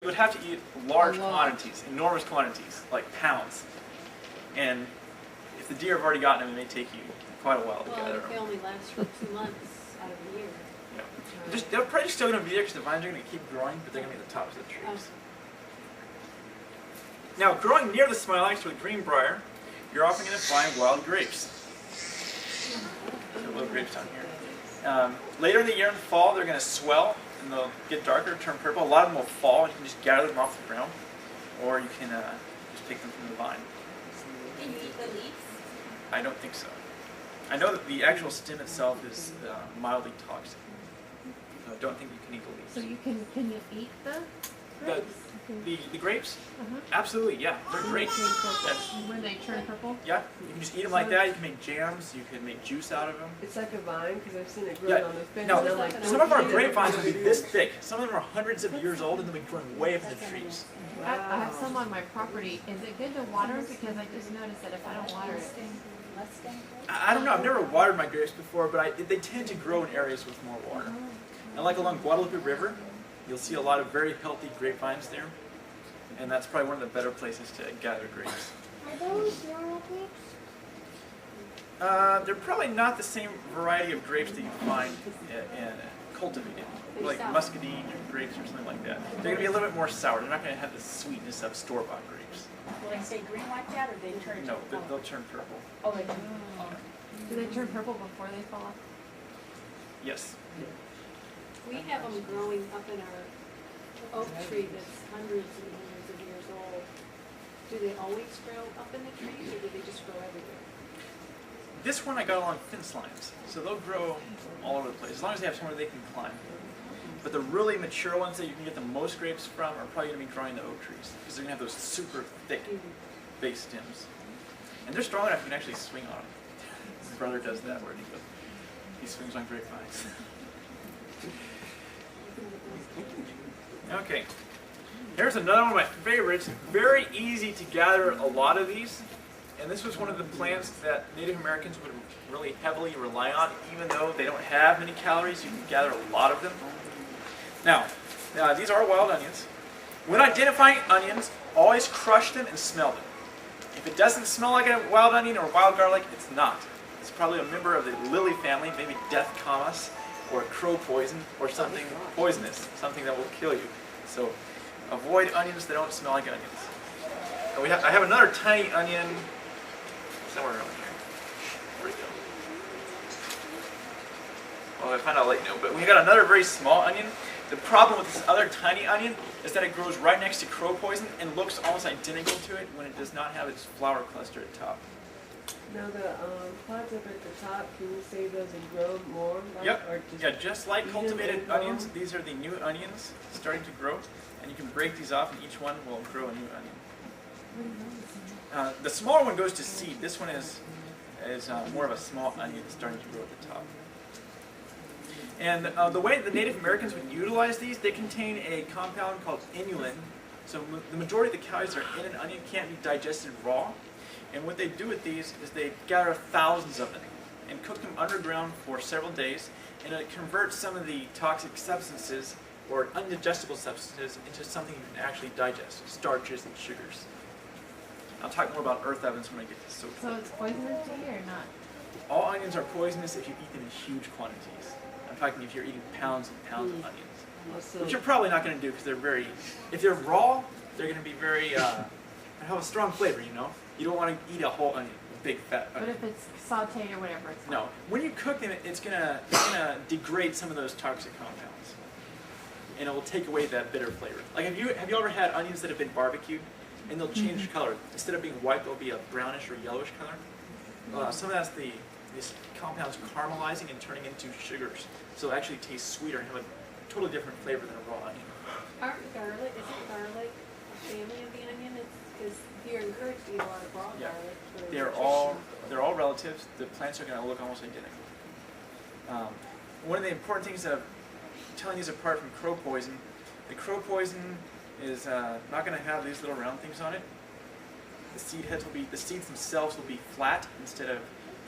would have to eat large quantities, enormous quantities, like pounds. And if the deer have already gotten them, it may take you quite a while to gather Well, they them. only last for 2 months out of the year. Yeah. They're probably still going to be there because the vines are going to keep growing, but they're going to be at the tops of the trees. Oh. Now, growing near the smilax with greenbrier, you're often going to find wild grapes. Little grapes down here. Later in the year, in the fall, they're going to swell and they'll get darker, turn purple. A lot of them will fall. You can just gather them off the ground, or you can just pick them from the vine. Can you eat the leaves? I don't think so. I know that the actual stem itself is mildly toxic. I don't think you can eat the leaves. So can you eat the grapes? The grapes? Uh-huh. Absolutely, yeah. They're great. When they turn purple? Yeah, you can just eat them like that. You can make jams. You can make juice out of them. It's like a vine, because I've seen it grow Yeah. on the fence. No, and I'm like, some of our grapevines will be this thick. Some of them are hundreds of years old and they'll be growing way up in the trees. I have some on my property. Is it good to water? Because I just noticed that if I don't water it, I don't know. I've never watered my grapes before, but they tend to grow in areas with more water. And like along Guadalupe River, you'll see a lot of very healthy grapevines there. And that's probably one of the better places to gather grapes. Are those normal grapes? They're probably not the same variety of grapes that you find in cultivated, like muscadine grapes or something like that. They're going to be a little bit more sour. They're not going to have the sweetness of store-bought grapes. Will they stay green like that, or they turn No, to they'll turn purple. Oh, they do. do they turn purple before they fall off? Yes. We have them growing up in our oak tree that's hundreds and hundreds of years old. Do they always grow up in the trees, or do they just grow everywhere? This one I got along fence lines, so they'll grow all over the place, as long as they have somewhere they can climb. But the really mature ones that you can get the most grapes from are probably going to be growing the oak trees, because they're going to have those super thick base stems. And they're strong enough you can actually swing on them. My brother does that where he swings on grapevines. Okay, here's another one of my favorites. Very easy to gather a lot of these. And this was one of the plants that Native Americans would really heavily rely on. Even though they don't have many calories, you can gather a lot of them. Now, these are wild onions. When identifying onions, always crush them and smell them. If it doesn't smell like a wild onion or wild garlic, it's not. It's probably a member of the lily family, maybe Death Camas, or crow poison, or something poisonous, something that will kill you. So avoid onions that don't smell like onions. And I have another tiny onion somewhere around here. Where'd it go? Well, I found out late now, but we got another very small onion. The problem with this other tiny onion is that it grows right next to crow poison and looks almost identical to it when it does not have its flower cluster at the top. now the pods up at the top, can you save those and grow more? Like, Yep. Or just Yeah, just like eat them cultivated and grow onions, them? these are the new onions starting to grow, and you can break these off, and each one will grow a new onion. The smaller one goes to seed. This one is more of a small onion starting to grow at the top. And the way the Native Americans would utilize these, they contain a compound called inulin. So the majority of the calories that are in an onion can't be digested raw. And what they do with these is they gather thousands of them and cook them underground for several days, and it converts some of the toxic substances or undigestible substances into something you can actually digest, starches and sugars. I'll talk more about earth ovens when I get to soap. So it's poisonous to you or not? All onions are poisonous if you eat them in huge quantities. I'm talking if you're eating pounds and pounds of onions. Also, Which you're probably not going to do because they're very, if they're raw, they're going to be very, have a strong flavor, you know? You don't want to eat a whole onion, a big fat But onion. if it's sauteed or whatever, it's No. When you cook them, it's gonna degrade some of those toxic compounds. And it will take away that bitter flavor. Like have you ever had onions that have been barbecued and they'll change color? Instead of being white, they'll be a brownish or yellowish color. Some of that's these compounds caramelizing and turning into sugars. So it actually tastes sweeter and have a totally different flavor than a raw onion. Isn't garlic a family of the onion? Because you're encouraged to eat a lot of raw Yeah. garlic. for They're all relatives. The plants are going to look almost identical. One of the important things of telling these apart from crow poison, the crow poison is not going to have these little round things on it. The seeds themselves will be flat instead of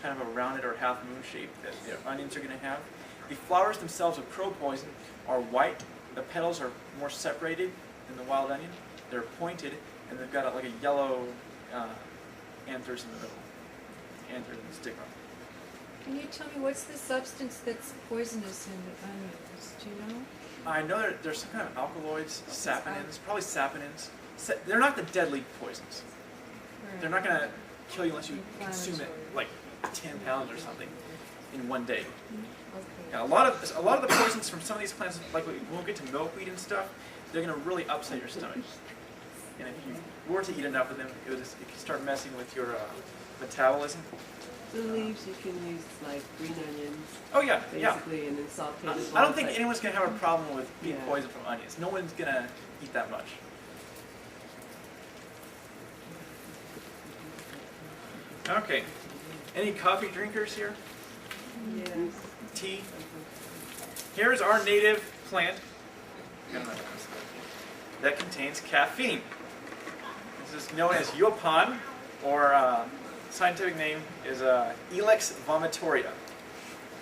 kind of a rounded or half moon shape that the onions are going to have. The flowers themselves of crow poison are white. The petals are more separated, in the wild onion. They're pointed, and they've got like a yellow anthers in the middle. Anthers and stigma. Can you tell me what's the substance that's poisonous in the onions? Do you know? I know there's some kind of alkaloids, saponins, probably saponins. They're not the deadly poisons. They're not going to kill you unless you consume it like 10 pounds or something in one day. Okay. Yeah, a lot of the poisons from some of these plants, like we won't get to milkweed and stuff, they're going to really upset your stomach. And if you were to eat enough of them, it could start messing with your metabolism. The leaves you can use like green onions, Oh yeah, yeah. basically, and then saute the I don't think balls, anyone's going to have a problem with being Yeah. poisoned from onions. No one's going to eat that much. Okay. Any coffee drinkers here? Yes. Tea? Here's our native plant that contains caffeine. This is known as yuapan, or scientific name is Ilex vomitoria.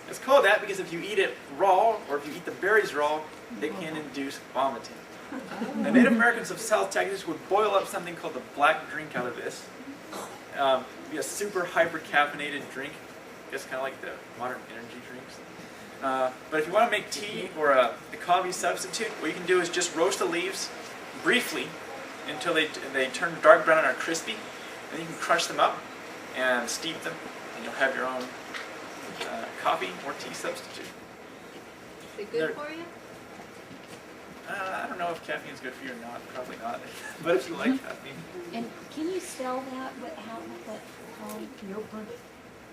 It's called that because if you eat it raw, or if you eat the berries raw, it can induce vomiting. The Native Americans of South Texas would boil up something called the black drink out of this. It'd be a super hyper caffeinated drink. I guess kind of like the modern energy drinks. But if you want to make tea or a coffee substitute, what you can do is just roast the leaves briefly until they turn dark brown and are crispy. Then you can crush them up and steep them, and you'll have your own coffee or tea substitute. Is it good for you? I don't know if caffeine is good for you or not. Probably not. But if you like caffeine. And can you spell that?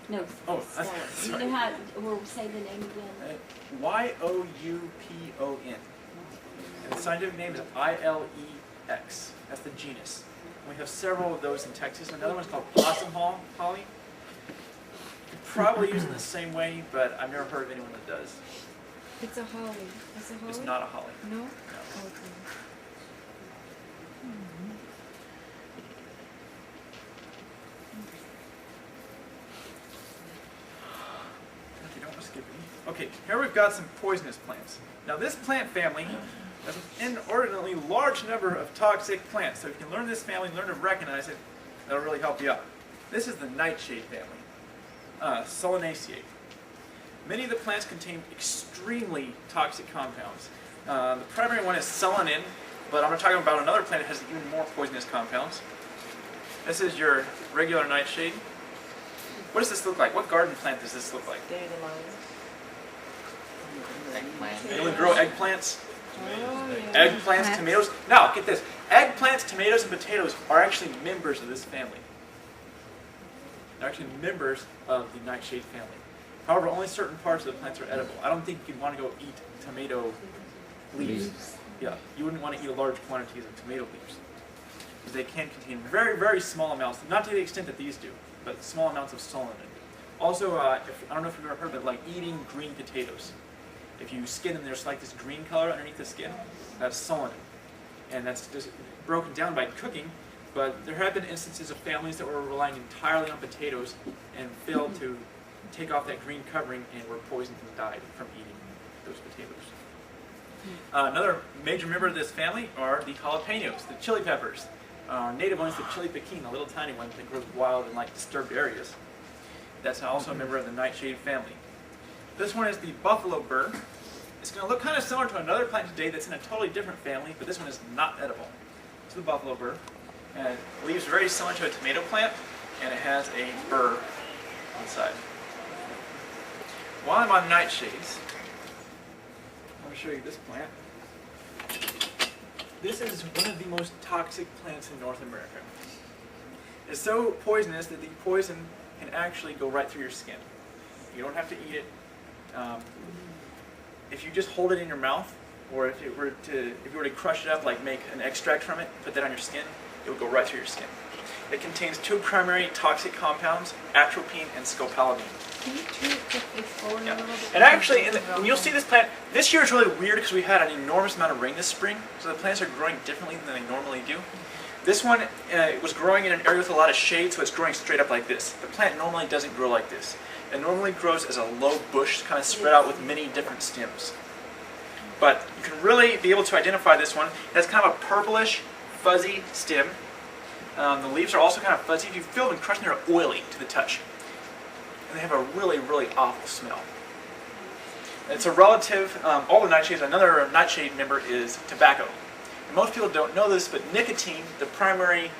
No, Oh, spell it. You sorry. know how, or say the name again? Youpon. And the scientific name is Ilex. That's the genus. We have several of those in Texas. Another one's called possum holly. You could probably use it the same way, but I've never heard of anyone that does. It's a holly. It's a holly? It's not a holly. No? No. Okay. Okay, don't want to skip any. Okay, here we've got some poisonous plants. Now this plant family has an inordinately large number of toxic plants. So if you can learn this family and learn to recognize it, that'll really help you out. This is the nightshade family, Solanaceae. Many of the plants contain extremely toxic compounds. The primary one is solanin, but I'm going to talk about another plant that has even more poisonous compounds. This is your regular nightshade. What does this look like? What garden plant does this look like? Dandelion. Anyone grow eggplants? Oh, yeah. Eggplants, tomatoes. Now, get this. Eggplants, tomatoes, and potatoes are actually members of this family. They're actually members of the nightshade family. However, only certain parts of the plants are edible. I don't think you'd want to go eat tomato leaves. Yeah, you wouldn't want to eat large quantities of tomato leaves. Because they can contain very, very small amounts, not to the extent that these do, but small amounts of solanin. Also, I don't know if you've ever heard of it, like eating green potatoes. If you skin them, there's like this green color underneath the skin. That's solanin. And that's just broken down by cooking. But there have been instances of families that were relying entirely on potatoes and failed to take off that green covering and were poisoned and died from eating those potatoes. Another major member of this family are the jalapenos, the chili peppers. Native ones, the chili piquin, the little tiny one that grows wild in like disturbed areas. That's also a member of the nightshade family. This one is the buffalo burr. It's going to look kind of similar to another plant today that's in a totally different family, but this one is not edible. It's the buffalo burr. And it leaves very similar to a tomato plant, and it has a burr inside. While I'm on nightshades, I'm going to show you this plant. This is one of the most toxic plants in North America. It's so poisonous that the poison can actually go right through your skin. You don't have to eat it. If you just hold it in your mouth, or if you were to crush it up, like make an extract from it, put that on your skin, it will go right through your skin. It contains two primary toxic compounds, atropine and scopolamine. Can you turn it quickly forward a Yeah. little bit? And actually, and you'll see this plant, this year is really weird because we had an enormous amount of rain this spring, so the plants are growing differently than they normally do. This one was growing in an area with a lot of shade, so it's growing straight up like this. The plant normally doesn't grow like this. It normally grows as a low bush, kind of spread out with many different stems. But you can really be able to identify this one. It has kind of a purplish, fuzzy stem. The leaves are also kind of fuzzy. If you feel them crushed, they're oily to the touch. And they have a really, really awful smell. It's a relative, all the nightshades, another nightshade member is tobacco. And most people don't know this, but nicotine, the primary